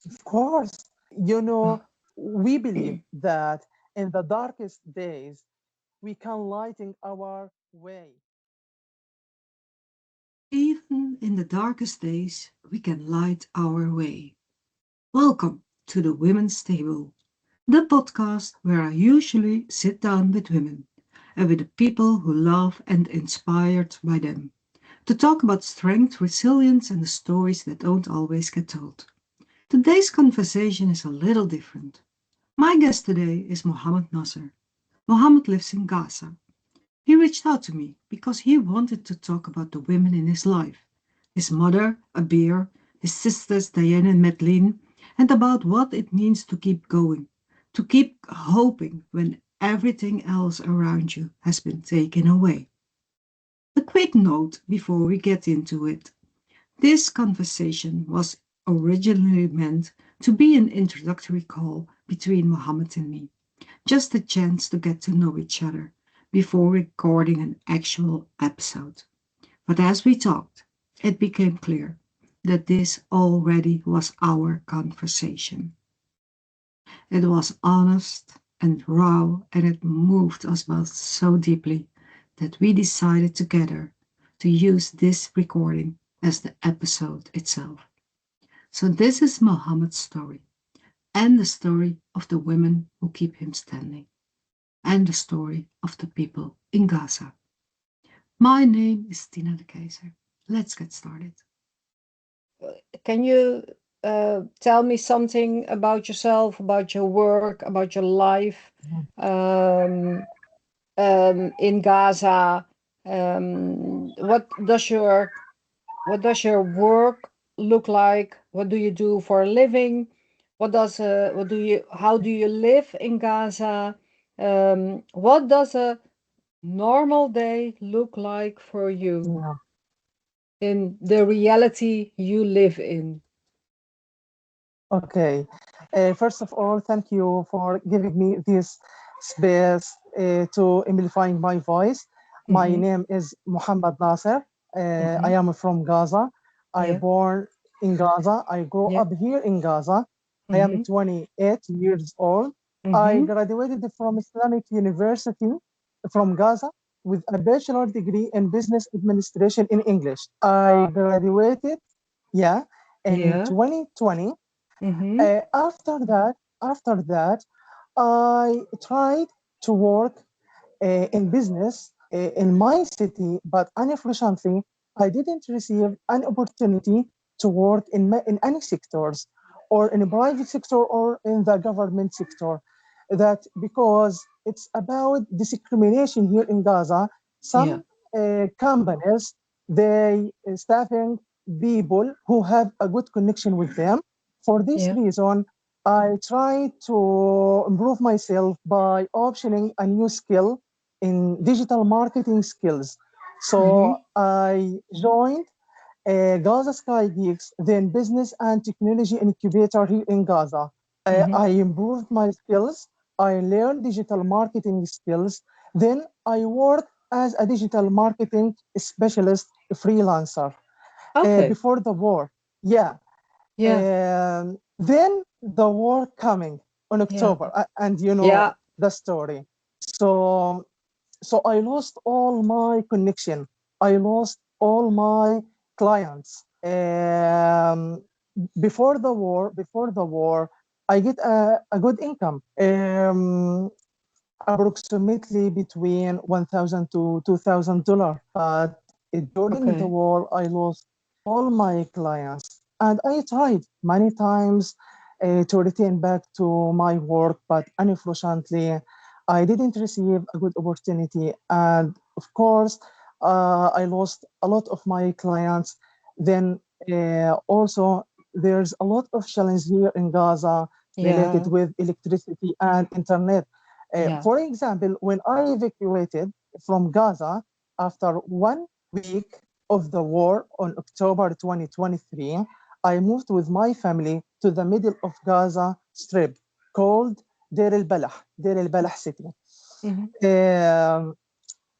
Of course, you know, we believe that in the darkest days, we can lighten our way. Even in the darkest days, we can light our way. Welcome to the Women's Table, the podcast where I usually sit down with women and with the people who love and inspired by them to talk about strength, resilience, and the stories that don't always get told. Today's conversation is a little different. My guest today is Mohammed Nasser. Mohammed lives in Gaza. He reached out to me because he wanted to talk about the women in his life, his mother, Abir, his sisters, Diane and Madeline, and about what it means to keep going, to keep hoping when everything else around you has been taken away. A quick note before we get into it. This conversation was originally meant to be an introductory call between Mohammed and me, just a chance to get to know each other before recording an actual episode. But as we talked, it became clear that this already was our conversation. It was honest and raw, and it moved us both so deeply that we decided together to use this recording as the episode itself. So, this is Muhammad's story and the story of the women who keep him standing, and the story of the people in Gaza. My name is Tina de Keyzer. Let's get started. Can you tell me something about yourself, about your work, about your life um, in Gaza? What does your work look like? What do you do for a living? How do you live in Gaza? What does a normal day look like for you Yeah. in the reality you live in? Okay. First of all, thank you for giving me this space to amplifying my voice. My Mm-hmm. name is Mohammed Nasser. I Mm-hmm. am from Gaza. I Yeah. born in Gaza. I grew Yeah. up here in Gaza. I am Mm-hmm. 28 years old. I Mm-hmm. graduated from Islamic University from Gaza with a bachelor degree in business administration in English. I graduated, yeah, in Yeah. 2020. Mm-hmm. After that, I tried to work in business in my city, but unfortunately, I didn't receive an opportunity to work in any sectors, or in a private sector or in the government sector. That because it's about discrimination here in Gaza. Yeah. Some companies they staffing people who have a good connection with them. For this Yeah. reason, I try to improve myself by optioning a new skill in digital marketing skills. Mm-hmm. So I joined Gaza Sky Geeks, then business and technology incubator here in Gaza. Mm-hmm. I improved my skills. I learned digital marketing skills. Then I worked as a digital marketing specialist freelancer Okay. before the war. Yeah. Yeah. Then the war coming on Yeah. October, and you know Yeah. the story. So, so I lost all my connection. I lost all my clients. Before the war, I get a good income. Approximately between 1,000 to $2,000. But during the Okay. war, I lost all my clients. And I tried many times to return back to my work, but unfortunately, I didn't receive a good opportunity. And of course, I lost a lot of my clients. Then also, there's a lot of challenge here in Gaza related Yeah. with electricity and internet. Yeah. For example, when I evacuated from Gaza after 1 week of the war on October 2023, I moved with my family to the middle of Gaza Strip called Deir el-Balah city. Mm-hmm. Um,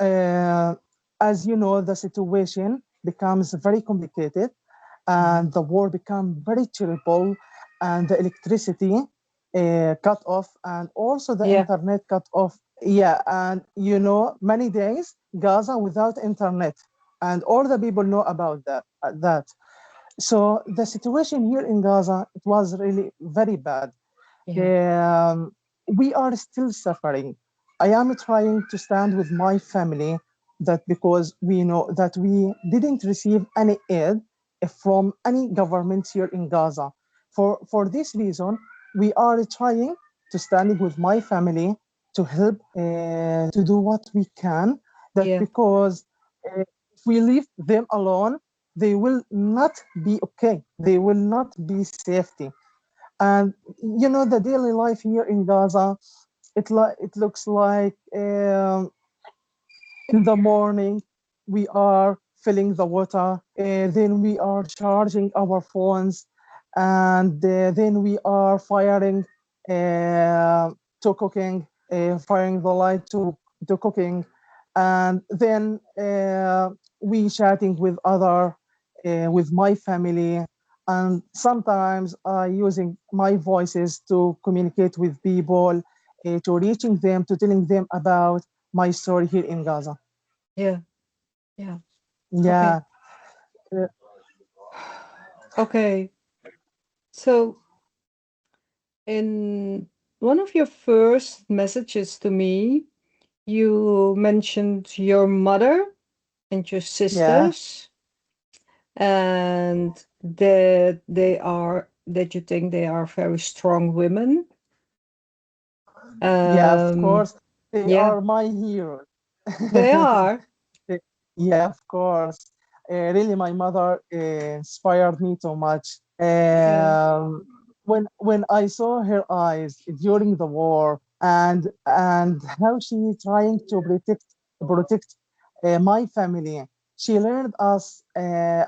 uh, as you know, the situation becomes very complicated and the war became very terrible. and the electricity cut off, and also the Yeah. internet cut off. Yeah, and many days Gaza without internet, and all the people know about that. So the situation here in Gaza, it was really very bad. Yeah. um, we are still suffering. I am trying to stand with my family, that because we know that we didn't receive any aid from any government here in Gaza. For this reason, we are trying to stand with my family to help, to do what we can. That Yeah. because if we leave them alone, they will not be okay. They will not be safety. And the daily life here in Gaza, it looks like, in the morning we are filling the water, then we are charging our phones, and then we are firing, to cooking, firing the light to cooking, and then we chatting with with my family, and sometimes using my voices to communicate with people, to reaching them, to telling them about my story here in Gaza. Yeah. Yeah. Okay. Yeah, uh, Okay. So, in one of your first messages to me, you mentioned your mother and your yeah, sisters, and that you think they are very strong women. yeah, of Um, course. They yeah, are my heroes. they are. Yeah, of course. Really, my mother inspired me so much. Yeah. When I saw her eyes during the war, and how she trying to protect my family, she learned us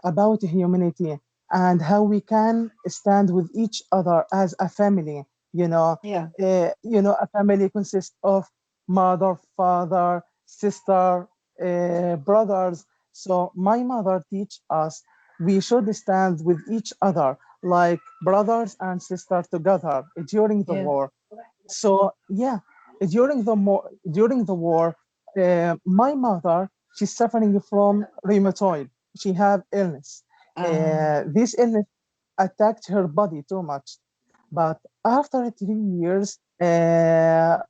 about humanity and how we can stand with each other as a family. Yeah. A family consists of mother, father, sister, brothers. So my mother teach us we should stand with each other like brothers and sisters together during the Yeah. war. So yeah, during the war, my mother, she's suffering from rheumatoid. She have illness. Ah. This illness attacked her body too much. But after 3 years,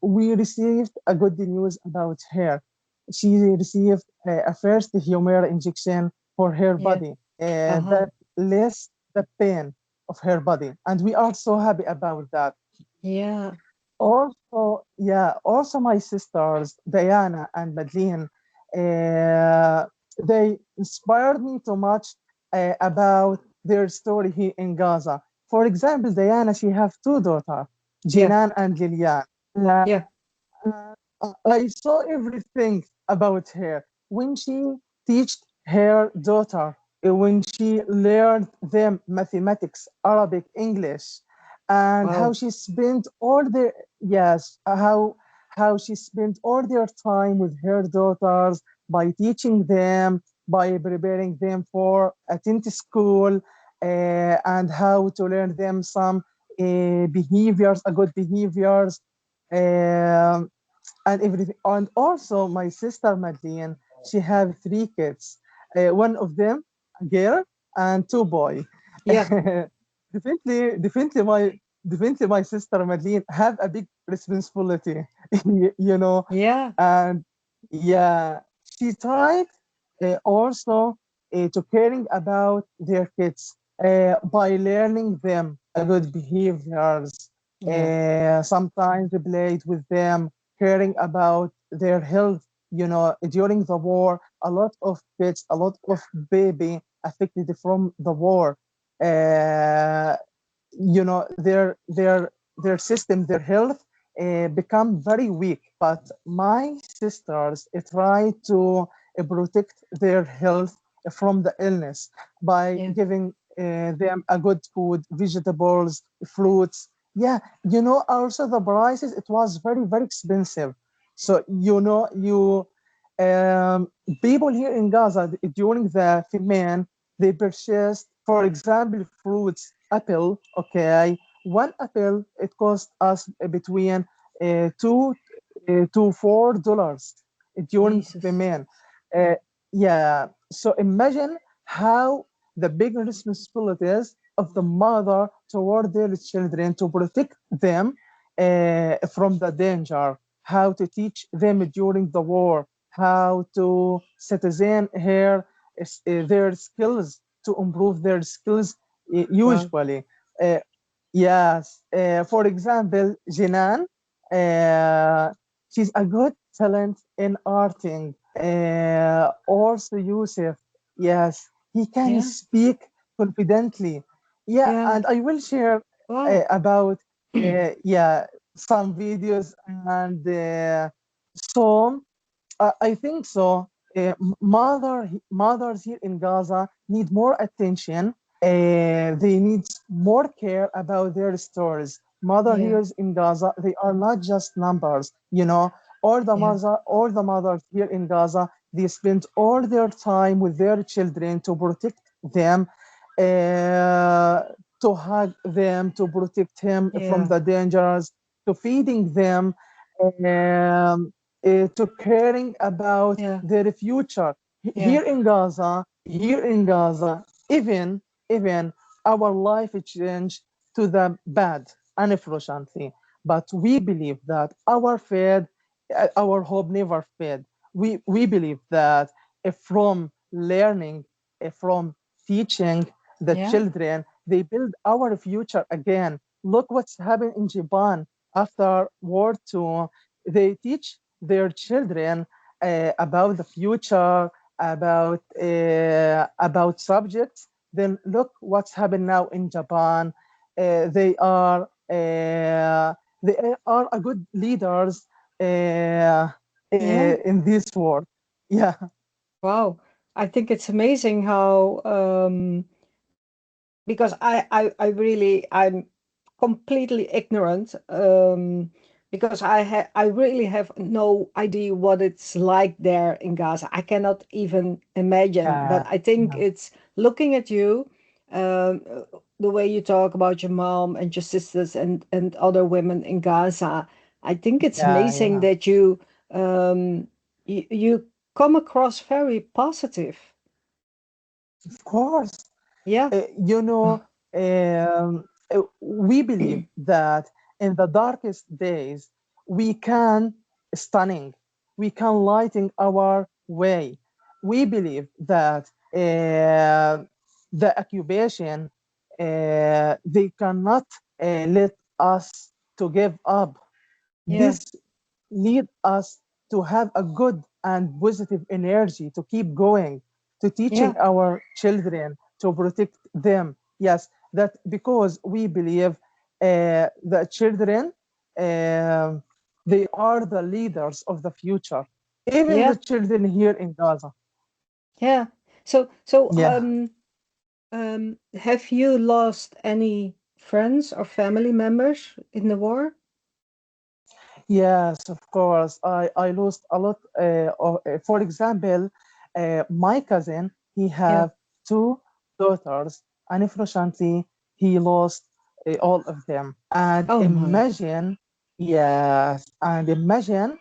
we received a good news about her. She received a first humoral injection for her Yeah. body, Uh-huh. that less the pain of her body, and we are so happy about that. Yeah. Also my sisters, Diana and Madeline, uh, they inspired me too much about their story here in Gaza. For example, Diana, she have two daughters, Yeah. Jinan and Lilian. Uh, Yeah. I saw everything about her when she taught her daughter, when she learned them mathematics, Arabic, English, and how Wow. she spent all their yes, how she spent all their time with her daughters by teaching them, by preparing them for attend school, and how to learn them some behaviors, good behaviors. Um, and everything. And also, my sister Madeline, she have three kids. One of them a girl and two boy. Yeah. Definitely, my sister Madeline have a big responsibility, you know, Yeah. and yeah, she tried also to caring about their kids by learning them a good behaviors. Yeah. Sometimes we played with them, caring about their health. During the war, a lot of kids, a lot of baby affected from the war. Uh, their system, their health become very weak, but my sisters try to protect their health from the illness by Yeah. giving them a good food, vegetables, fruits. Yeah, also the prices, it was very very expensive. So you people here in Gaza during the famine, they purchased, for example, fruits, apple, okay, one apple it cost us between two to $4 during Jesus. famine. Uh, yeah, so imagine how the big responsibilities of the mother toward their children to protect them from the danger, how to teach them during the war, how to citizen her their skills to improve their skills Wow. usually. Uh, yes, for example, Jinan, uh, she's a good talent in arting. Also, Yusuf, yes, he can Yeah. speak confidently. Yeah, Yeah. and I will share Wow. about yeah some videos and so I think so. Mothers here in Gaza need more attention. They need more care about their stories. Mother Yeah. here in Gaza, they are not just numbers, you know. Yeah. All the mothers here in Gaza, they spend all their time with their children to protect them, to hug them, to protect him from Yeah. the dangers, to feeding them. To caring about Yeah. their future Yeah. here in Gaza, even our life changed to the bad, unfortunately. But we believe that our hope never fade. We believe that from learning, from teaching the Yeah. children, they build our future again. Look what's happened in Japan after World War II. They teach their children about the future, about subjects. Then look what's happened now in Japan. Uh, they are they are a good leaders Yeah. in this world. Yeah, Wow. I think it's amazing how because I'm completely ignorant because I really have no idea what it's like there in Gaza. I cannot even imagine, but yeah, I think yeah, it's looking at you, the way you talk about your mom and your sisters and other women in Gaza. I think it's yeah, amazing yeah. that you come across very positive. Of course. Yeah. You know, we believe that in the darkest days, we can stunning, we can lighting our way. We believe that the occupation, they cannot let us to give up. Yeah. This lead us to have a good and positive energy to keep going, to teaching Yeah. our children, to protect them. Yes, that because we believe the children, um they are the leaders of the future. Even the Yeah. children here in Gaza. Yeah. So Yeah. have you lost any friends or family members in the war? Yes, of course. I lost a lot. For example, my cousin, he Yeah. have two daughters, and unfortunately, he lost all of them. And Oh my. imagine, yes, and imagine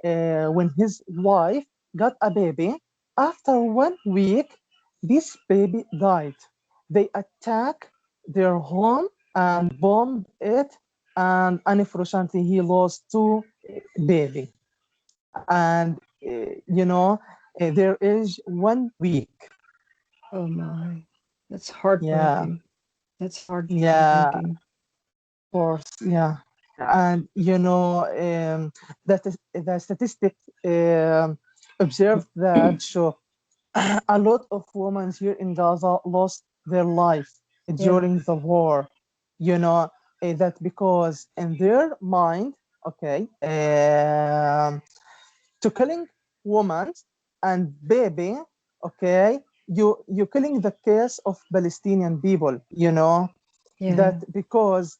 when his wife got a baby, after 1 week, this baby died. They attack their home and bombed it, and unfortunately, he lost two baby. And there is 1 week. Oh my. That's Yeah, heartbreaking. That's yeah, heartbreaking. of course, yeah. And the statistics observed that show a lot of women here in Gaza lost their life Yeah. during the war. That because in their mind, okay, to killing women and baby, okay, you killing the case of Palestinian people. That Yeah. because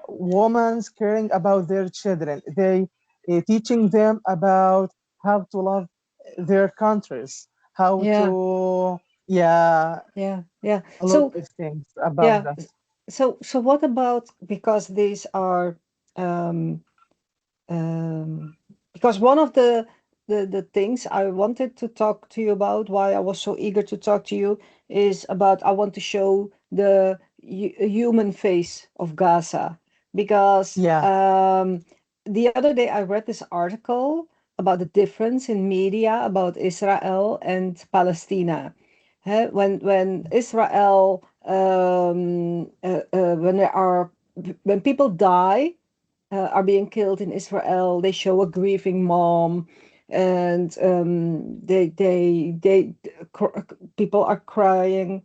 women caring about their children, they teaching them about how to love their countries, how Yeah. to, yeah, Yeah. Yeah. a lot So of things about yeah. that. so what about, because these are um, um, because one of the things I wanted to talk to you about, why I was so eager to talk to you, is about I want to show the human face of Gaza, because Yeah, the other day I read this article about the difference in media about Israel and Palestine. When Israel when there are when people die, are being killed in Israel. They show a grieving mom, and people are crying.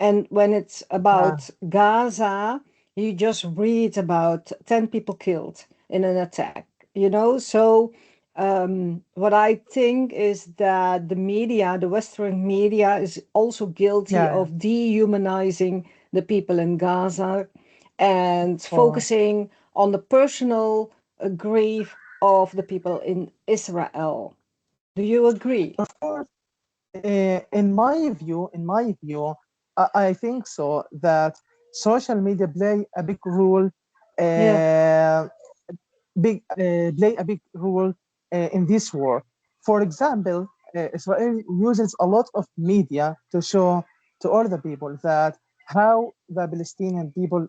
And when it's yeah, about Gaza, you just read about 10 people killed in an attack, So, what I think is that the media, the Western media, is also guilty yeah, of dehumanizing the people in Gaza and of course. focusing on the personal grief of the people in Israel. Do you agree? Of course, in my view, I think so that social media play a big role, Yeah, uh, play a big role in this war. For example, Israel uses a lot of media to show to all the people that how the Palestinian people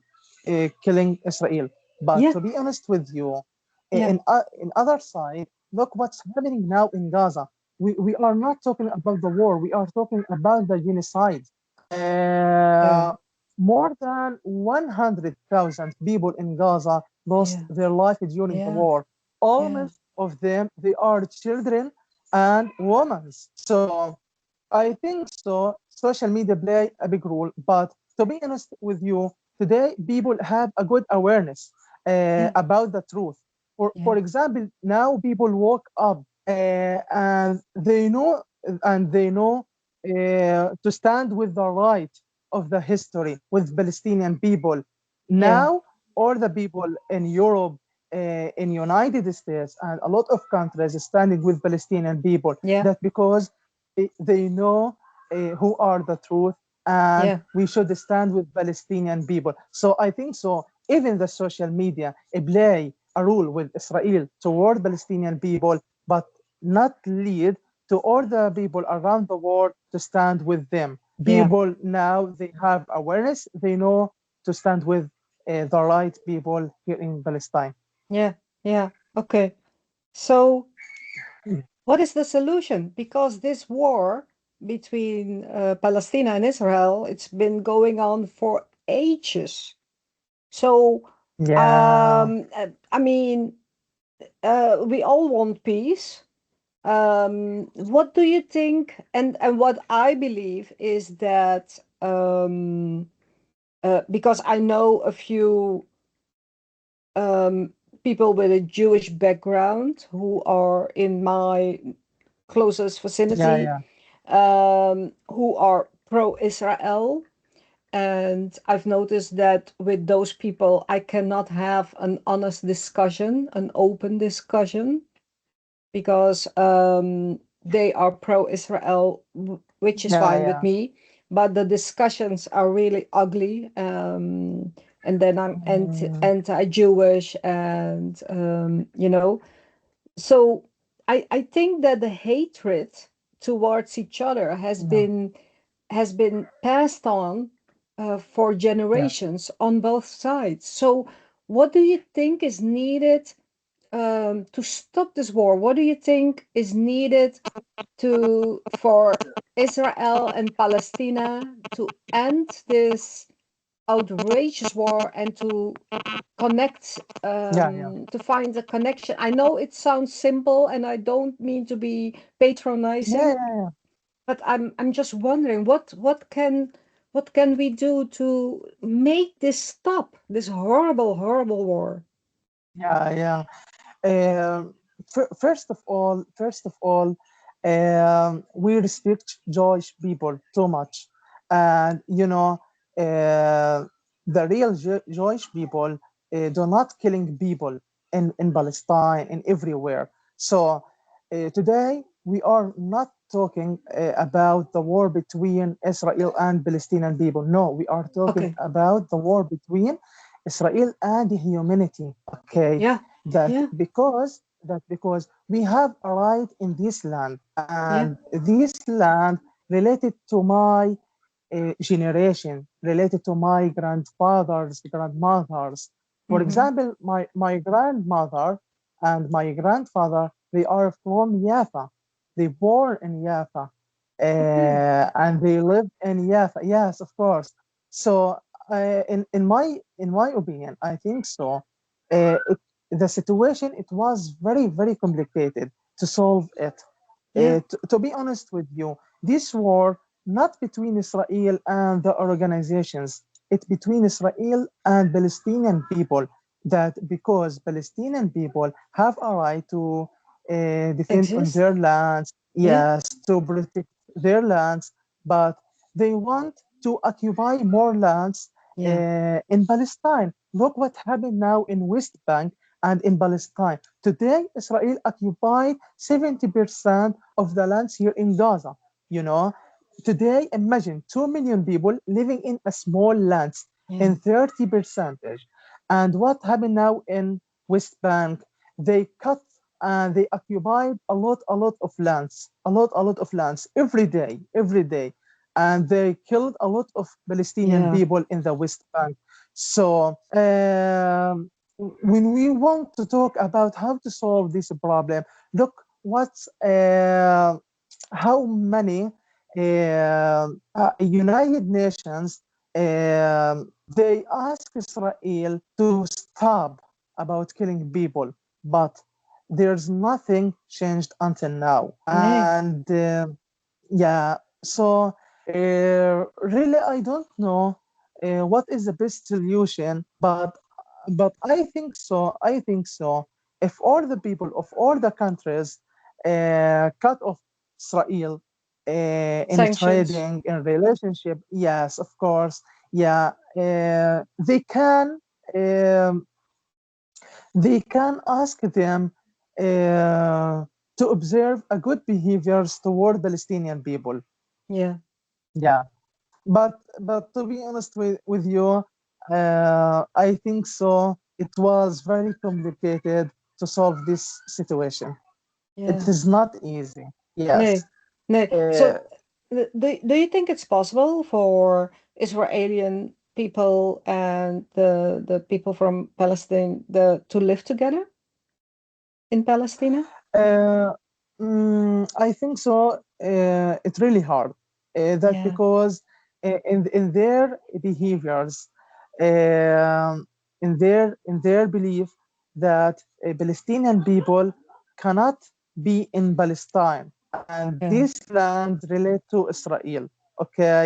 killing Israel. But yeah, to be honest with you, yeah, in other side, look what's happening now in Gaza. We are not talking about the war. We are talking about the genocide. yeah, Uh, More than 100,000 people in Gaza lost yeah, their life during the yeah, war. yeah, Almost of them, they are children and women. So I think so. Social media play a big role, but to be honest with you, today people have a good awareness yeah, about the truth. For yeah, example, now people woke up and they know to stand with the right of the history with Palestinian people. yeah, Now, all the people in Europe, in United States, and a lot of countries is standing with Palestinian people. yeah, That because they know who are the truth, and yeah, we should stand with Palestinian people. So I think so. Even the social media play a role with Israel toward Palestinian people, but not lead to all the people around the world to stand with them. yeah, People now they have awareness. They know to stand with the right people here in Palestine. yeah, yeah. Okay. So, what is the solution? Because this war between Palestine and Israel, it's been going on for ages. So, Yeah, I mean, we all want peace. What do you think? And what I believe is that because I know a few um, people with a Jewish background who are in my closest yeah, vicinity, yeah, who are pro-Israel. And I've noticed that with those people, I cannot have an honest discussion, an open discussion, because they are pro-Israel, which is yeah, fine with yeah. me. But the discussions are really ugly. And then I'm Mm, anti-Jewish, and so I think that the hatred towards each other yeah, has been passed on for yeah, generations on both sides. So what do you think is needed to stop this war? What do you think is needed to for Israel and Palestine to end this outrageous war and to connect, yeah, yeah, to find a connection? I know it sounds simple, and I don't mean to be yeah, patronizing, yeah, but I'm just wondering what can we do to make this stop, this horrible, horrible war? yeah, yeah. First of all, we respect Jewish people too much, and the real Jewish people do not killing people in Palestine and everywhere. So today we are not talking about the war between Israel and Palestinian people. No, we are talking Okay. about the war between Israel and humanity. Okay, Yeah. Yeah. because we have a right in this land, Yeah. and this land related to my generation, related to my grandfathers, grandmothers. For Mm-hmm. example, my grandmother and my grandfather, they are from Jaffa. They born in Jaffa, Okay. and they live in Jaffa. Yes, of course. So, in my opinion, I think so. The situation, it was very complicated to solve it. Yeah. To be honest with you, this war not between Israel and the organizations, it's between Israel and Palestinian people. That because Palestinian people have a right to defend on Exist. their lands, Yeah. yes, to protect their lands, but they want to occupy more lands Yeah. in Palestine. Look what happened now in West Bank and in Palestine. Today, Israel occupied 70% of the lands here in Gaza. You know, today, imagine 2 million people living in a small lands Yeah. in 30 percentage. And what happened now in West Bank? They cut and they occupied a lot of lands, a lot of lands every day. And they killed a lot of Palestinian Yeah. people in the West Bank. So, when we want to talk about how to solve this problem, look what's how many United Nations they ask Israel to stop about killing people, but there's nothing changed until now. Nee. And yeah, so really, I don't know what is the best solution, but I think so. I think so. If all the people of all the countries cut off Israel in Sanctions. trading, in relationship, yes, of course, yeah, um, they can ask them to observe a good behaviors toward Palestinian people. Yeah. Yeah, but to be honest with you, I think so. It was very complicated to solve this situation. It Yeah. is not easy. Yes. Nee. Nee. Uh, So, do you think it's possible for Israeli people and the people from Palestine to live together in Palestine? Uh, I think so. It's really hard. That Yeah. because in their behaviors, um in their belief that Palestinian people cannot be in Palestine, and Yeah. this land relate to Israel. Okay,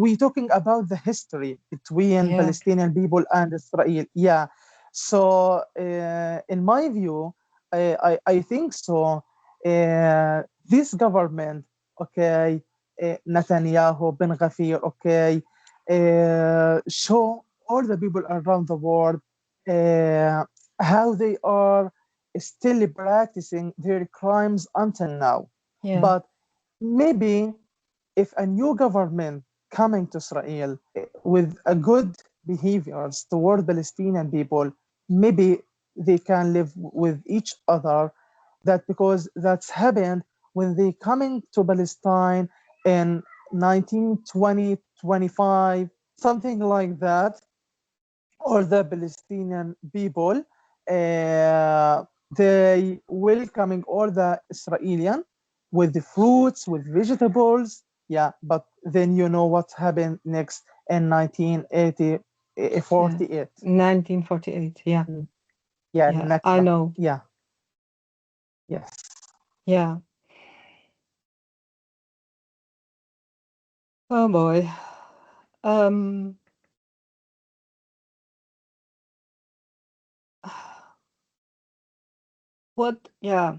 we talking about the history between Yeah. Palestinian people and Israel. Yeah. So in my view. I think so. This government, okay, Netanyahu, Ben Ghafir, okay, show all the people around the world uh, how they are still practicing their crimes until now. Yeah. But maybe if a new government coming to Israel with a good behaviors toward Palestinian people, maybe they can live with each other. That because that's happened when they coming to Palestine in 1920, 25, something like that, or the Palestinian people, they welcoming all the Israelian with the fruits, with vegetables. Yeah, but then you know what happened next in 1980, Yeah. 48. 1948. Yeah. Mm. Yeah, Yeah. I Nakba. know. Yeah, yes. Yeah. Oh boy. Um. What? Yeah.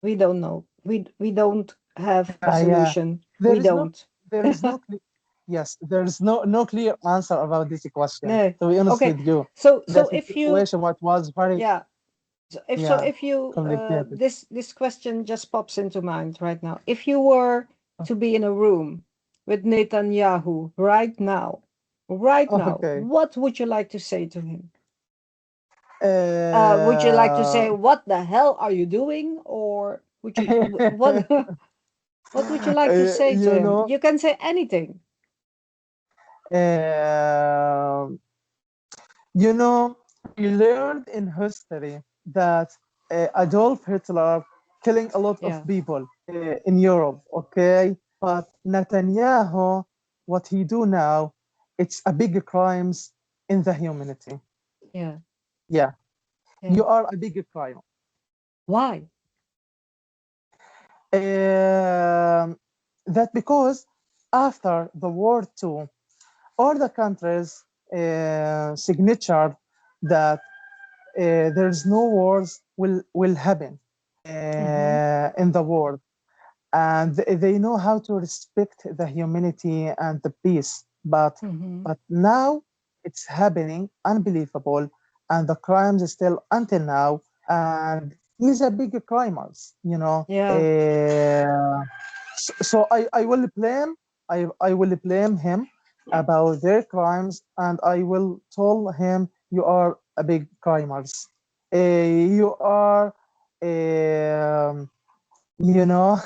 We don't know. We don't have a Yeah. solution. There We is no, don't. there is no, yes, there is no clear answer about this question. No. To be honest Okay. with you, So the so if you situation what was very, yeah. Yeah, If you complicated. this question just pops into mind right now. If you were to be in a room with Netanyahu right now, Okay. what would you like to say to him? Would you like to say, Uh, "What the hell are you doing?" Or would you what what would you like to say to you him? know, You can say anything. uh, we learned in history that Adolf Hitler killing a lot of Yeah, people in Europe, okay? But Netanyahu, what he do now, it's a big crimes in the humanity. yeah, Yeah, yeah. you are a big crime. Why? That because after the war two, all the countries signature that there's no wars will happen Mm-hmm. in the world, and they know how to respect the humanity and the peace. Mm-hmm. But now it's happening, unbelievable, and the crimes is still until now. And he's a big criminals, you know. Yeah, So I will blame I will blame him about their crimes, and I will tell him you are a big criminals. You are, um, you know,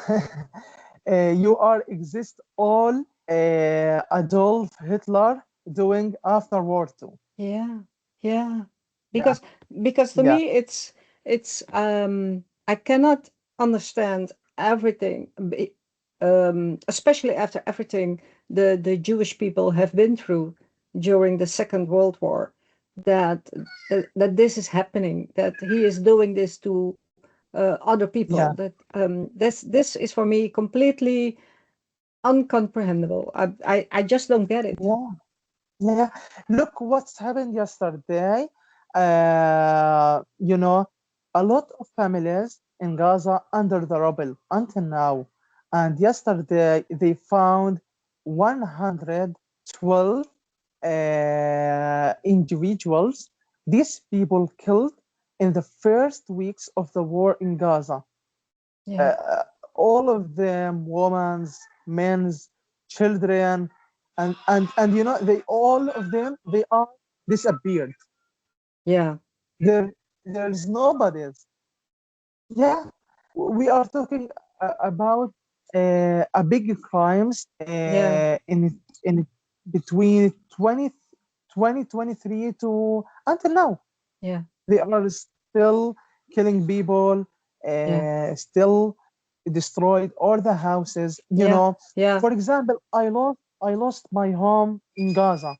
you are exist all Adolf Hitler doing after War Two. yeah, yeah. Yeah, Because to yeah, me it's I cannot understand everything, especially after everything the Jewish people have been through during the Second World War, that that this is happening, that he is doing this to other people. yeah, That this is for me completely uncomprehendable. I just don't get it. yeah. Yeah, look what's happened yesterday. A lot of families in Gaza under the rubble until now. And yesterday they found 112 individuals, these people killed in the first weeks of the war in Gaza. Yeah, Uh, all of them, women's, men's, children, and they all of them they are disappeared. yeah, There's nobody. Yeah, we are talking about a big crimes yeah, in between 2023 to until now. yeah, They are still killing people, yeah, still destroyed all the houses. yeah, yeah, For example, I lost my home in Gaza.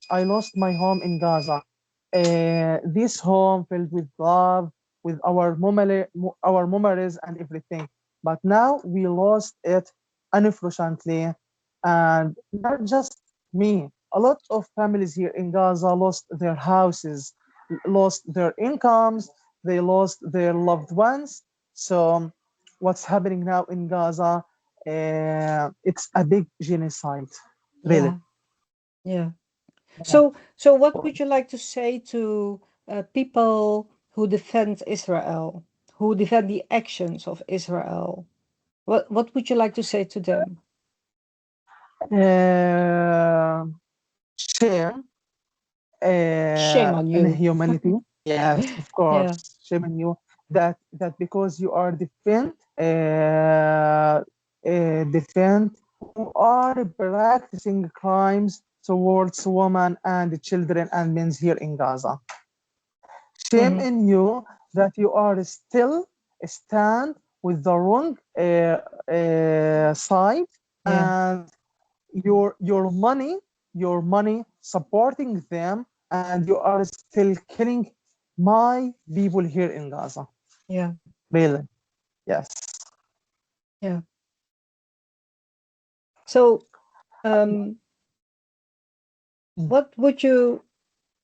I lost my home in Gaza. This home filled with love, with our memories and everything. But now we lost it unfortunately, and not just me. A lot of families here in Gaza lost their houses, lost their incomes, they lost their loved ones. So, what's happening now in Gaza? It's a big genocide, really. yeah, yeah. Yeah. So what would you like to say to people who defend Israel, who defend the actions of Israel? What would you like to say to them? Uh, shame Shame on in you. humanity. Yes, of Yeah, course, shame on you. That because you are defend who are practicing crimes towards women and children and men here in Gaza. Shame hmm, in you that you are still stand with the wrong side, yeah, and your money supporting them, and you are still killing my people here in Gaza. yeah, Really? Yes. yeah. So Mm. what would you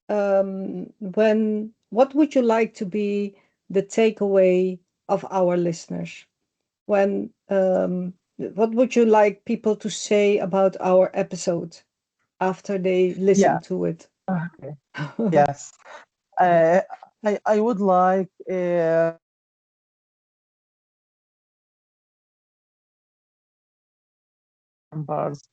when what would you like to be the takeaway of our listeners? When what would you like people to say about our episode after they Yeah. listen to it? Okay. Yes. Uh, I would like members.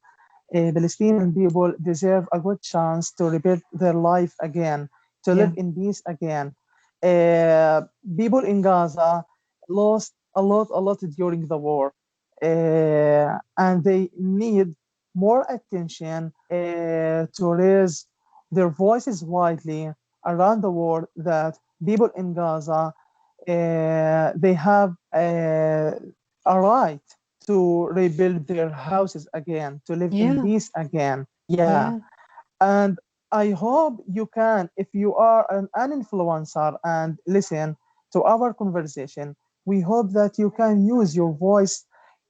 Palestinian people deserve a good chance to rebuild their life again, to live Yeah. in peace again. Uh, People in Gaza lost a lot during the war, and they need more attention to raise their voices widely around the world that people in Gaza they have a right to rebuild their houses again, to live in Yeah. peace again. Yeah. Yeah. And I hope you can, if you are an influencer and listen to our conversation, we hope that you can use your voice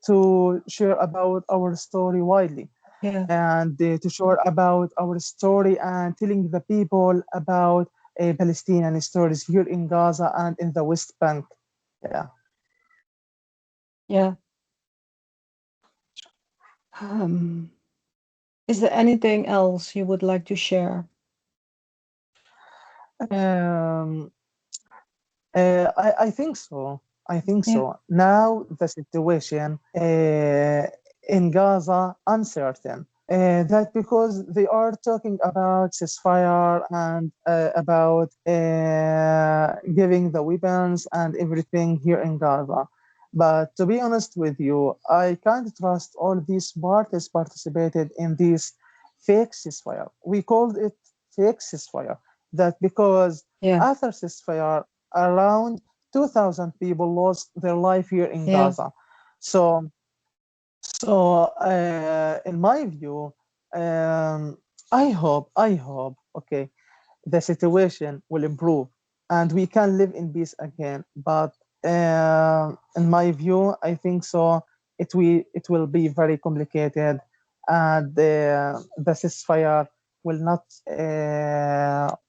to share about our story widely Yeah. and to share about our story and telling the people about Palestinian stories here in Gaza and in the West Bank. Yeah. Yeah. Um, is there anything else you would like to share? Um, I think so. I think Yeah. so. Now the situation in Gaza uncertain. That because they are talking about ceasefire and about giving the weapons and everything here in Gaza. But to be honest with you, I can't trust all these parties participated in this fake ceasefire. We called it fake ceasefire. That because Yeah. after ceasefire, around 2,000 people lost their life here in Yeah. Gaza. So, in my view, I hope, okay, the situation will improve and we can live in peace again. But in my view, I think so. It will be very complicated, and the ceasefire will not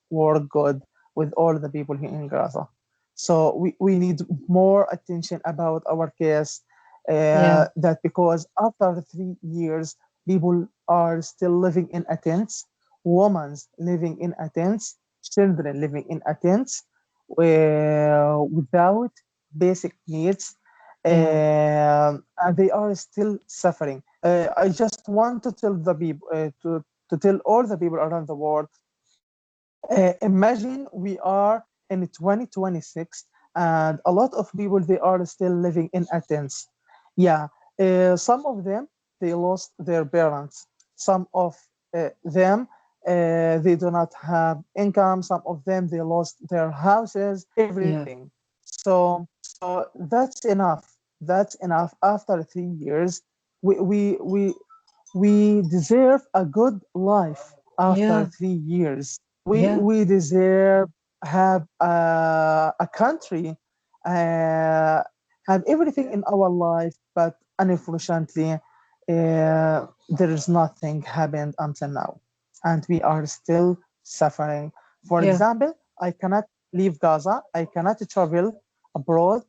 work good with all the people here in Gaza. So we need more attention about our case. Yeah. That because after 3 years, people are still living in a tents, women living in a tents, children living in a tents without basic needs, Yeah. and they are still suffering. I just want to tell the people, to tell all the people around the world, imagine we are in 2026 and a lot of people they are still living in Athens. Yeah, some of them they lost their parents. Some of them they do not have income. Some of them they lost their houses, Yeah. everything. So that's enough. That's enough. After 3 years, we we we we deserve a good life after Yeah. 3 years. Yeah. We deserve have a country, uh, have everything in our life, but unfortunately, there is nothing happened until now, and we are still suffering. For Yeah. example, I cannot leave Gaza. I cannot travel abroad.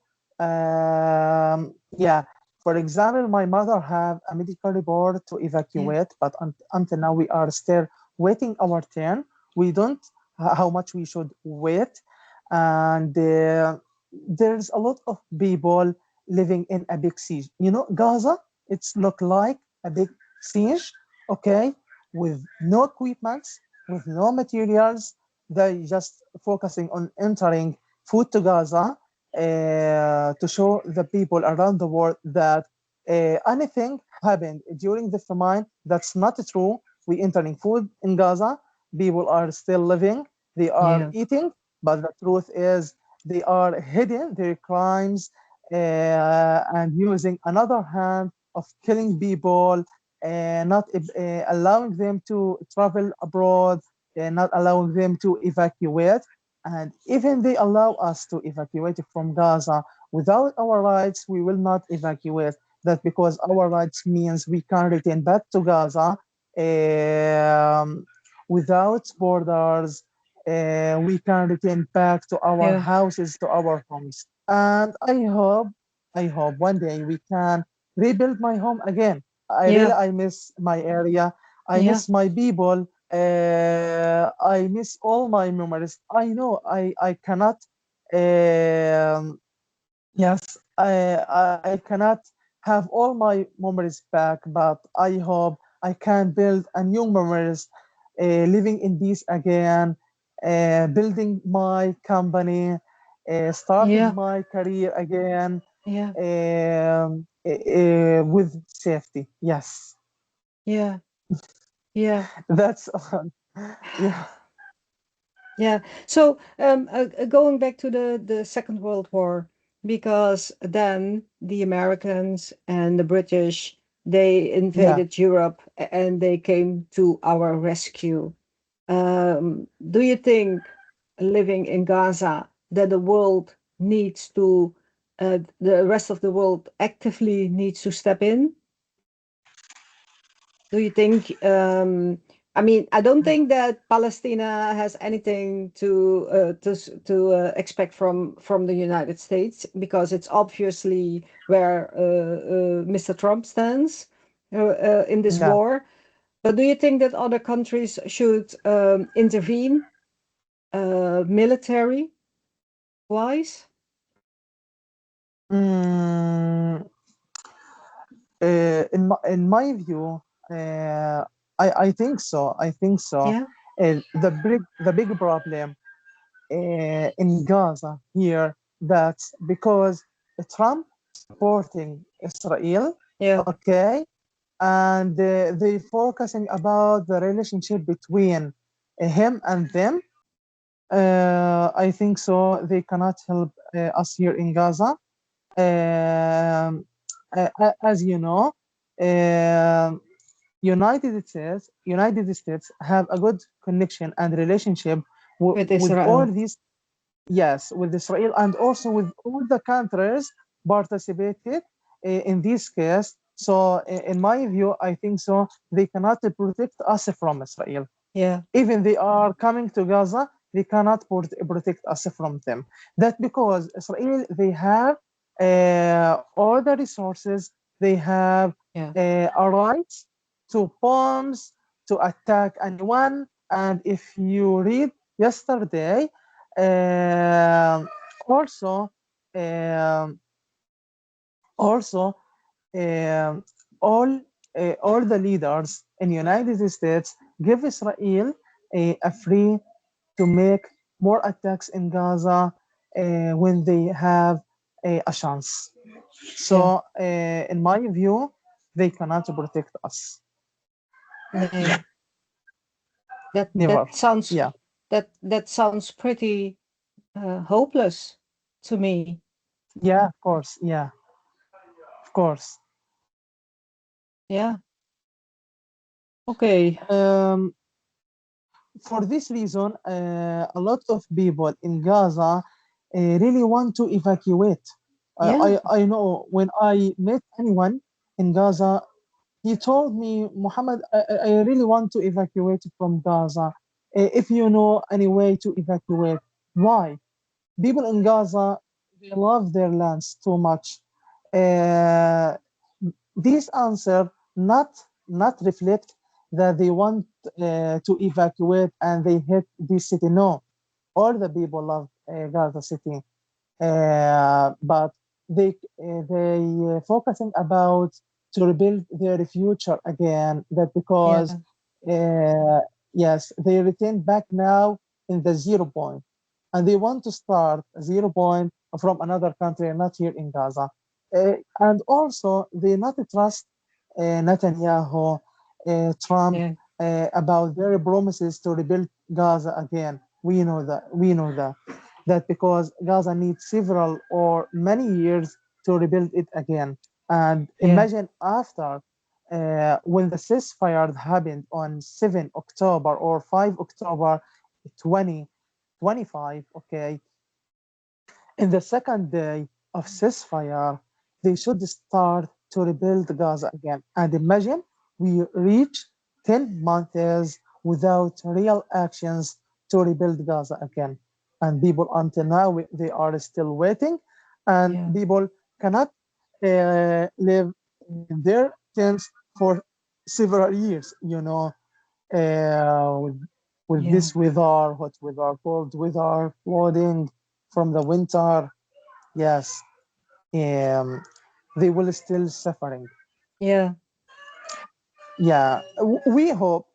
Yeah, for example, my mother have a medical report to Yeah. evacuate, but until now we are still waiting our turn. We don't how much we should wait, and there's a lot of people living in a big siege. You know, Gaza, it's look like a big siege, okay, with no equipment, with no materials. They just focusing on entering food to Gaza to show the people around the world that anything happened during the famine. That's not true. We entering food in Gaza. People are still living. They are Yeah. eating, but the truth is they are hiding their crimes and using another hand of killing people, not allowing them to travel abroad, not allowing them to evacuate. And even they allow us to evacuate from Gaza without our rights, we will not evacuate. That because our rights means we can return back to Gaza um, without borders. We can return back to our Yeah. houses, to our homes. And I hope one day we can rebuild my home again. I really Yeah. I miss my area. I Yeah. miss my people. I miss all my memories. I know I cannot. Um, yes, I cannot have all my memories back, but I hope I can build a new memories, living in peace again, building my company, starting Yeah, my career again, yeah, with safety. Yes, yeah, yeah. that's all. Yeah, Yeah. So, going back to the Second World War, because then the Americans and the British, they yeah. invaded Europe and they came to our rescue. Do you think living in Gaza that the world needs to, the rest of the world actively needs to step in? Do you think, I mean, I don't think that Palestine has anything to expect from the United States because it's obviously where Mr. Trump stands in this Yeah. war. But do you think that other countries should intervene military wise? Mm, in my view, I think so. I think so. Yeah, The big problem in Gaza here, that's because Trump supporting Israel, yeah, okay, and they focusing about the relationship between him and them. I think so. They cannot help us here in Gaza. As you know, um, United States have a good connection and relationship with with all Israel. these, yes, with Israel and also with all the countries participated in this case. So, in my view, I think so. They cannot protect us from Israel. Yeah, Even they are coming to Gaza, they cannot protect us from them. That because Israel, they have all the resources, they have yeah, a right to bombs, to attack anyone. And if you read yesterday, um, also, um, also um, all all the leaders in United States give Israel a free to make more attacks in Gaza when they have a chance. yeah. So, in my view, they cannot protect us. Nee, that Never. that sounds Yeah. that sounds pretty hopeless to me. Yeah. Of course. Yeah. Of course. Yeah. Okay. Um, for this reason, a lot of people in Gaza really want to evacuate. Yeah. I know when I met anyone in Gaza, he told me, Muhammad, I really want to evacuate from Gaza. If you know any way to evacuate, why? People in Gaza, they love their lands too much. Uh, this answer not reflect that they want to evacuate and they hate this city. No, all the people love Gaza City, but they focusing about to rebuild their future again. That because Yeah. uh, yes, they return back now in the 0 point, and they want to start 0 point from another country, not here in Gaza. And also, they not trust Netanyahu, Trump, Yeah. about their promises to rebuild Gaza again. We know that. We know that because Gaza needs several or many years to rebuild it again. And Yeah. imagine after when the ceasefire happened on 7 October or 5 October 2025, okay, in the second day of ceasefire, they should start to rebuild Gaza again. And imagine we reach 10 months without real actions to rebuild Gaza again. And people until now, they are still waiting, and Yeah. people cannot live in their tents for several years. with, Yeah. this weather, hot weather, cold weather, flooding from the winter. Yes, um, they will still suffering. Yeah. Yeah, we hope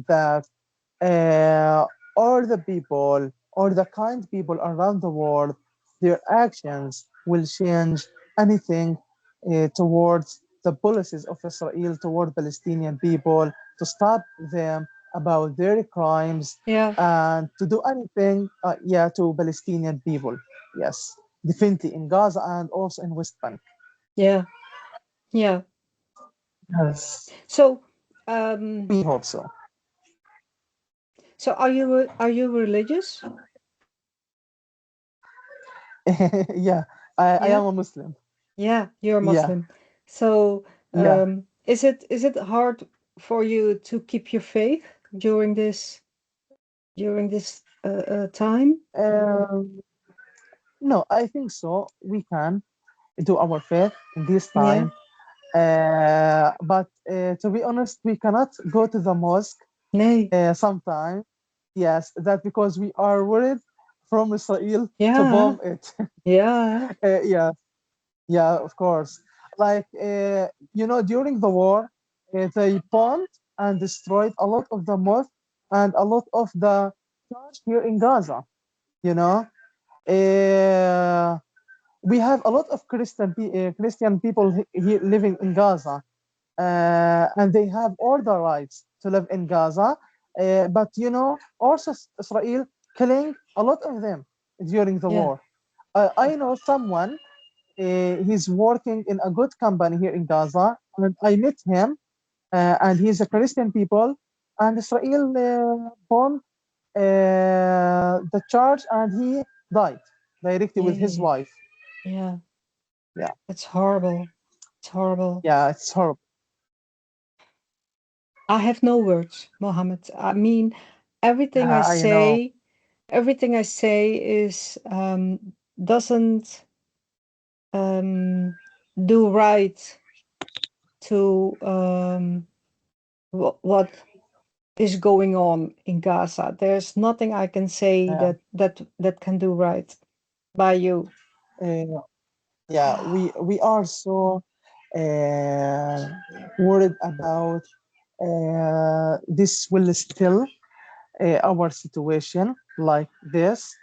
that uh, all the people, all the kind people around the world, their actions will change anything towards the policies of Israel toward Palestinian people, to stop them about their crimes, Yeah. and to do anything, yeah, to Palestinian people. Yes, definitely in Gaza and also in West Bank. Yeah. Yeah. Yes, So, we hope so. so are you religious? Yeah, I Yeah. am a Muslim. Yeah, you're a Yeah, Muslim. So, yeah. is it hard for you to keep your faith during this time? Um, no, I think so. We can do our faith in this Yeah. time. But to be honest, we cannot go to the mosque Nee. sometimes. Yes, that because we are worried from Israel to Yeah. bomb it. Yeah. Yeah, yeah, of course. Like, during the war, they bombed and destroyed a lot of the mosque and a lot of the church here in Gaza. You know, uh, we have a lot of Christian people here living in Gaza, and they have all the rights to live in Gaza. But also Israel killing a lot of them during the Yeah. war. I know someone. He's working in a good company here in Gaza, and I met him, and he's a Christian people, and Israel bombed the church, and he died directly with his Yeah. wife. Yeah. Yeah, It's horrible. It's horrible. yeah, it's horrible. I have no words, Mohammed. I mean, everything I I know. say, everything I say is doesn't um do right to what is going on in Gaza. There's nothing I can say Yeah, that can do right by you. uh, yeah. We are so uh, worried about this will still our situation like this.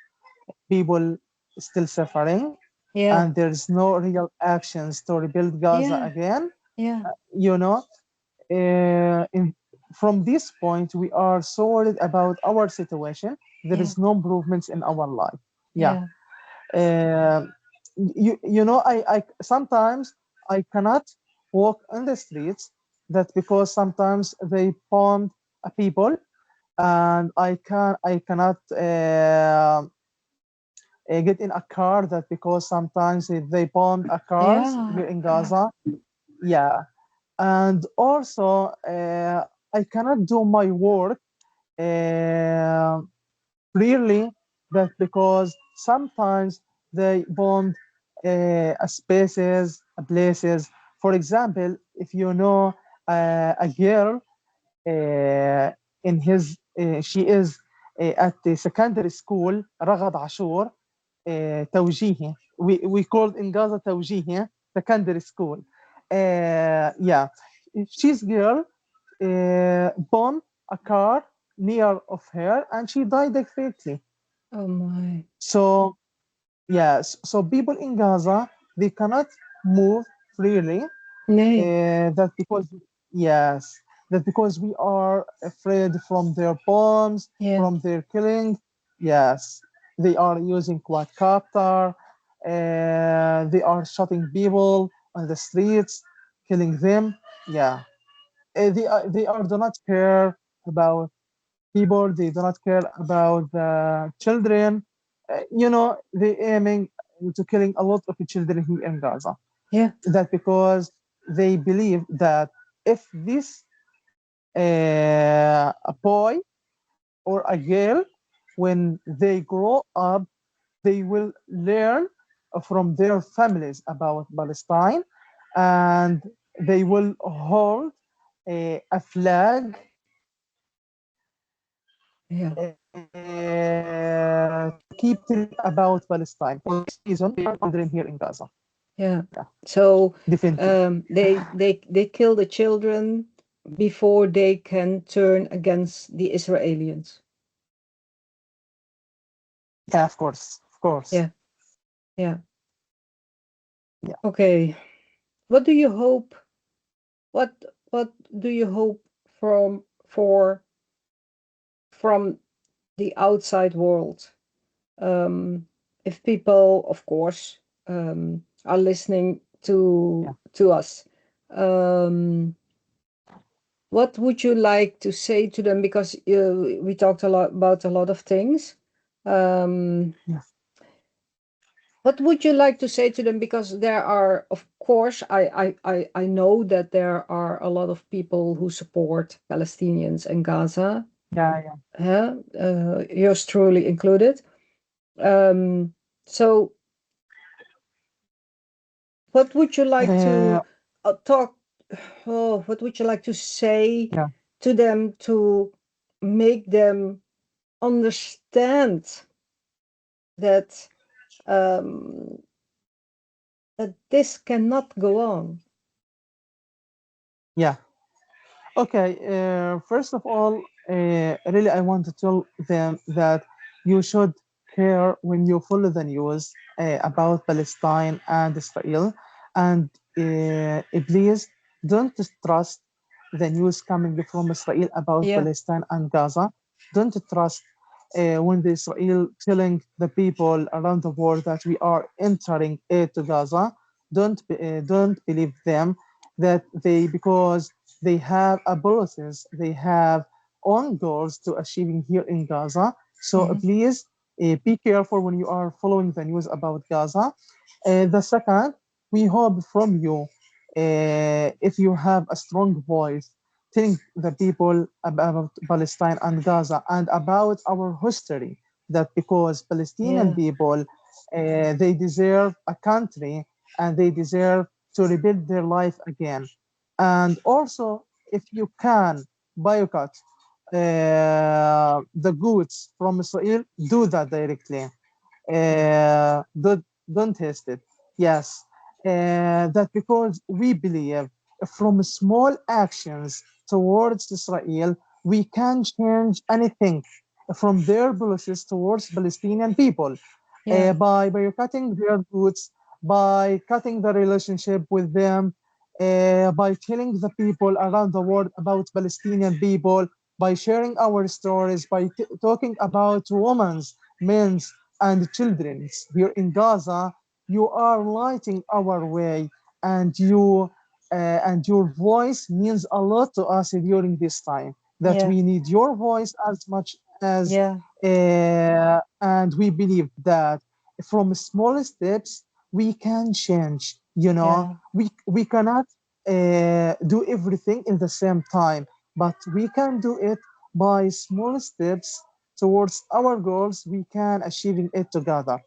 People still suffering, Yeah, and there's no real actions to rebuild Gaza yeah, again. yeah, You know, from this point, we are so worried about our situation. There yeah, is no improvements in our life. Yeah. yeah, Uh, I sometimes I cannot walk on the streets. That because sometimes they bomb people, and I cannot get in a car. That because sometimes they bomb a cars yeah, here in yeah, Gaza. Yeah, and also I cannot do my work uh, clearly. That because sometimes they bomb spaces, places. For example, if you know a girl in his she is at the secondary school رغد عاشور توجيهي. We called in Gaza توجيهي secondary school. Yeah, she's girl bombed a car near of her, and she died quickly. oh my, So yes, so people in Gaza, they cannot move freely. nee, That because yes, that because we are afraid from their bombs, yeah, from their killing. Yes, they are using quadcopter. They are shooting people on the streets, killing them. Yeah, they are do not care about people. They do not care about the children. They aiming to killing a lot of children here in Gaza. yeah, That because they believe that if this a boy or a girl, when they grow up, they will learn from their families about Palestine, and they will hold a flag Yeah. to keep telling about Palestine. For this reason, we are children here in Gaza. Yeah. Yeah, So definitely. they kill the children before they can turn against the Israelis. Yeah, of course, of course. Yeah. Yeah. Yeah. Okay. What do you hope? What what do you hope for from the outside world? If people, of course, are listening Yeah. to us, um, what would you like to say to them? Because we talked a lot about a lot of things. Um, Yeah. what would you like to say to them? Because there are, of course, I know that there are a lot of people who support Palestinians and Gaza, Yeah. Yeah. yours truly included. Um, so, what would you like Uh, to talk? Oh, what would you like to say yeah. to them to make them understand that um, that this cannot go on? Yeah. Okay, first of all, really, I want to tell them that you should care when you follow the news about Palestine and Israel, and please don't trust the news coming from Israel about Yeah. Palestine and Gaza. Don't trust when the Israel telling the people around the world that we are entering aid to Gaza. Don't believe them that they because they have a policies, they have own goals to achieving here in Gaza. So Hmm. please be careful when you are following the news about Gaza. The second, we hope from you, if you have a strong voice, telling the people about Palestine and Gaza and about our history, that because Palestinian Yeah. people, they deserve a country and they deserve to rebuild their life again. And also, if you can boycott the goods from Israel, do that directly. Yeah. Don't test it. Yes, that because we believe from small actions towards Israel, we can change anything from their policies towards Palestinian people Yeah. by cutting their goods, by cutting the relationship with them, by telling the people around the world about Palestinian people, by sharing our stories, by talking about women's, men's, and children's here in Gaza. You are lighting our way, and and your voice means a lot to us during this time. That Yeah. we need your voice as much as, Yeah. and we believe that from small steps we can change. Yeah. We cannot do everything in the same time, but we can do it by small steps towards our goals. We can achieving it together,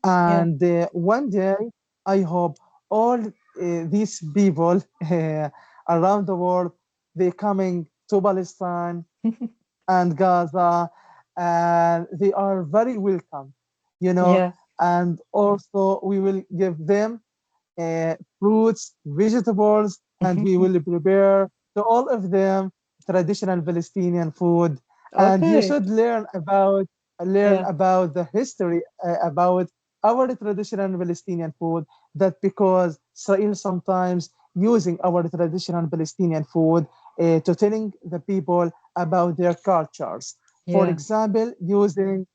Yeah. and one day I hope all these people around the world, they coming to Palestine and Gaza, and they are very welcome, you know. Yeah. And also, we will give them fruits, vegetables, and we will prepare to all of them traditional Palestinian food. And you Okay. should learn Yeah. about the history about our traditional Palestinian food. That because Israel sometimes using our traditional Palestinian food to telling the people about their cultures. For Yeah. example, using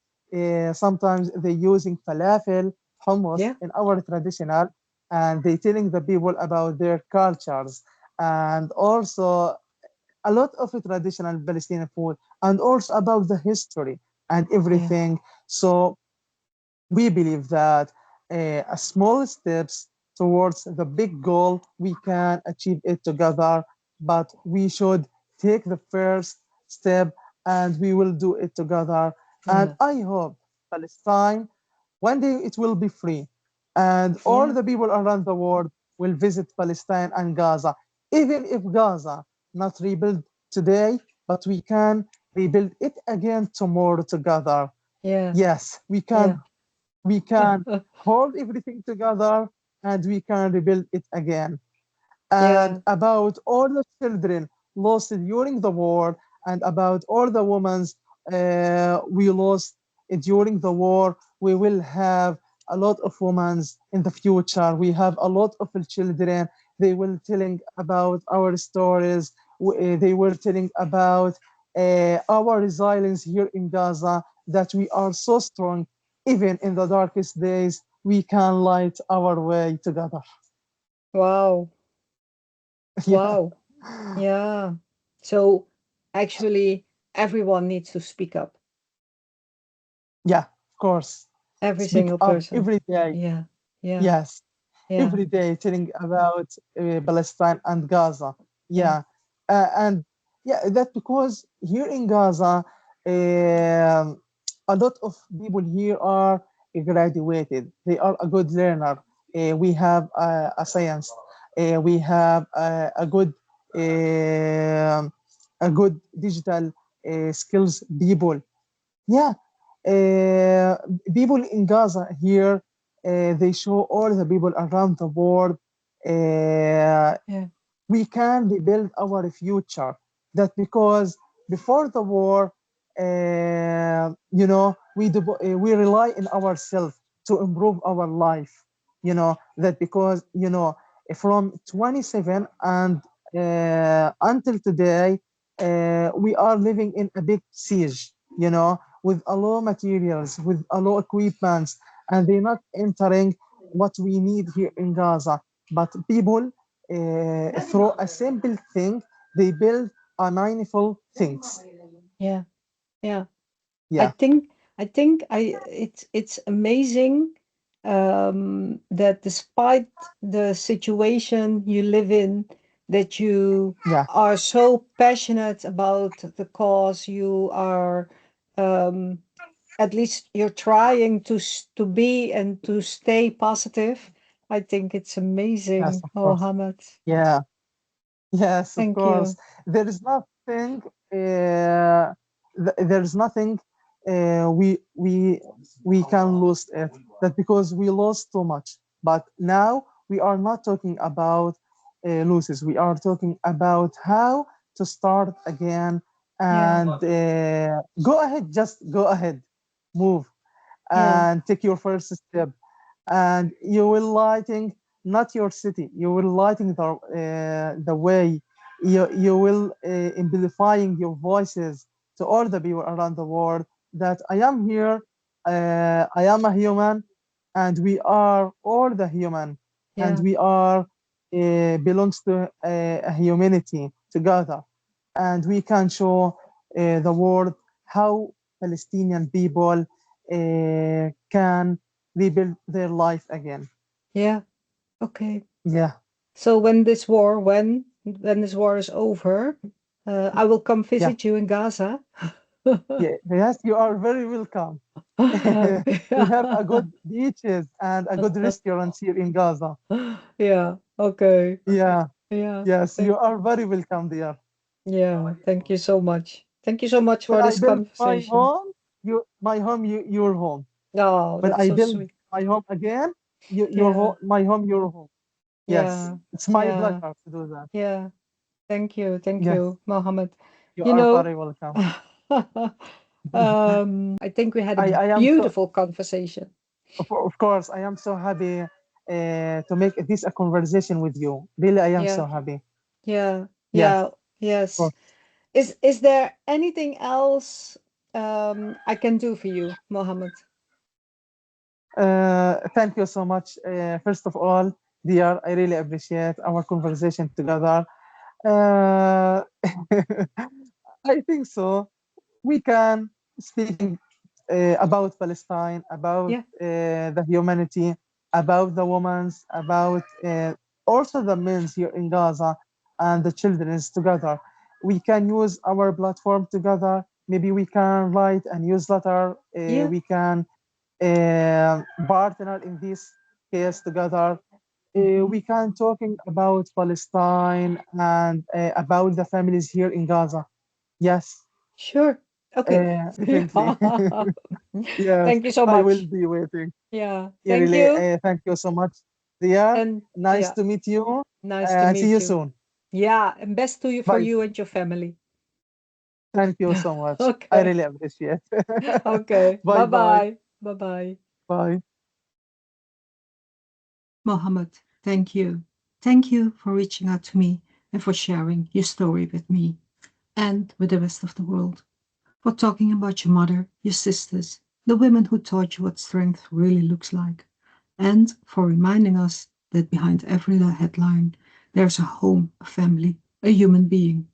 sometimes they using falafel, hummus Yeah. in our traditional, and they telling the people about their cultures and also a lot of traditional Palestinian food and also about the history and Yeah. everything. So we believe that a small steps towards the big goal, we can achieve it together, but we should take the first step and we will do it together. And Yeah. I hope Palestine, one day it will be free and all Yeah. the people around the world will visit Palestine and Gaza. Even if Gaza not rebuilt today, but we can rebuild it again tomorrow together. Yeah. Yes, Yeah. we can hold everything together and we can rebuild it again. And Yeah. about all the children lost during the war, and about all the women we lost during the war. We will have a lot of women in the future. We have a lot of children. They will telling about our stories. They were telling about our resilience here in Gaza, that we are so strong. Even in the darkest days, we can light our way together. Wow. Yeah. Wow. Yeah. So actually, everyone needs to speak up. Yeah, of course. Every Speak single up person. every day. Yeah. Yeah. Yes, Yeah. every day telling about Palestine and Gaza. Yeah. Yeah, and yeah, that because here in Gaza, a lot of people here are graduated. They are a good learner. We have a science. We have a good digital skills people. Yeah, uh, people in Gaza here, they show all the people around the world. Uh, Yeah. we can rebuild our future. That because before the war, we rely on ourselves to improve our life. That because from 27 and until today, we are living in a big siege. With a low materials, with a low equipments, and they're not entering what we need here in Gaza. But people through a simple thing, they build a meaningful things. Yeah. Yeah. I Yeah, think it's amazing that despite the situation you live in, that you yeah, are so passionate about the cause. You are um, at least you're trying to be and to stay positive. I think it's yes, amazing, of course. Mohammed. Yeah, yes, of Thank course. you. There is nothing. There is nothing. We can lose it. That because we lost too much. But now we are not talking about losses. We are talking about how to start again Yeah. and go ahead. Just go ahead, move Yeah. and take your first step, and you will lighting not your city, you will lighting the way. You will amplifying your voices to all the people around the world, that I am here, I am a human, and we are all the human, and Yeah. we are belongs to a humanity together, and we can show the world how Palestinian people can rebuild their life again. Yeah. Okay. Yeah, So when this war is over, I will come yeah, visit you in Gaza. yeah. Yes, you are very welcome. We have a good beaches and a good restaurants here in Gaza. Yeah. Okay. Yeah, Yeah. yes, you Thank are very welcome there. yeah. Thank you so much. Thank you so much When for I this build conversation. my home, your home. Oh, When that's I so build sweet. my home again, your Yeah. home, my home, your home. Yes, Yeah. it's my Yeah. pleasure to do that. Yeah. Thank you. Thank Yes, you, Mohammed. you You are know, very welcome. I think we had a I am so, beautiful conversation. of course, I am so happy to make this a conversation with you. Really, I am Yeah. so happy. Yeah. Yes, Yeah. of Yes. course. Is there anything else I can do for you, Mohammed? Thank you so much. First of all, dear, I really appreciate our conversation together. Uh, I think so. We can speaking about Palestine, about Yeah. the humanity, about the women's, about also the men's here in Gaza and the children's together. We can use our platform together. Maybe we can write a newsletter. Yeah. We can partner in this case together. Hmm. We can talking about Palestine and about the families here in Gaza. Yes. Sure. Okay. Definitely. Yes, Thank you so I will much. be waiting. Yeah. Yeah, Thank really, you. thank you so much, Dia. And Nice yeah, to meet you. nice to See meet you you. soon. Yeah, and best to you for Bye. you and your family. Thank you so much. I Okay. really appreciate. Okay. Bye bye. Bye-bye. Bye-bye. Bye. Mohammed, thank you. Thank you for reaching out to me and for sharing your story with me and with the rest of the world. For talking about your mother, your sisters, the women who taught you what strength really looks like, and for reminding us that behind every headline, there's a home, a family, a human being.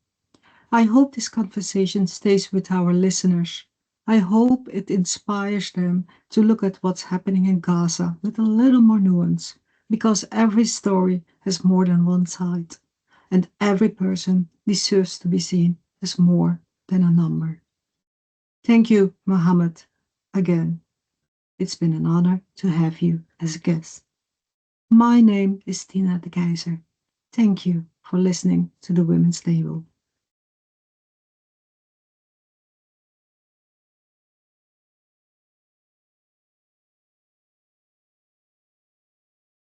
I hope this conversation stays with our listeners. I hope it inspires them to look at what's happening in Gaza with a little more nuance, because every story has more than one side, and every person deserves to be seen as more than a number. Thank you, Mohammed, again. It's been an honor to have you as a guest. My name is Tina de Keizer. Thank you for listening to the Women's Table.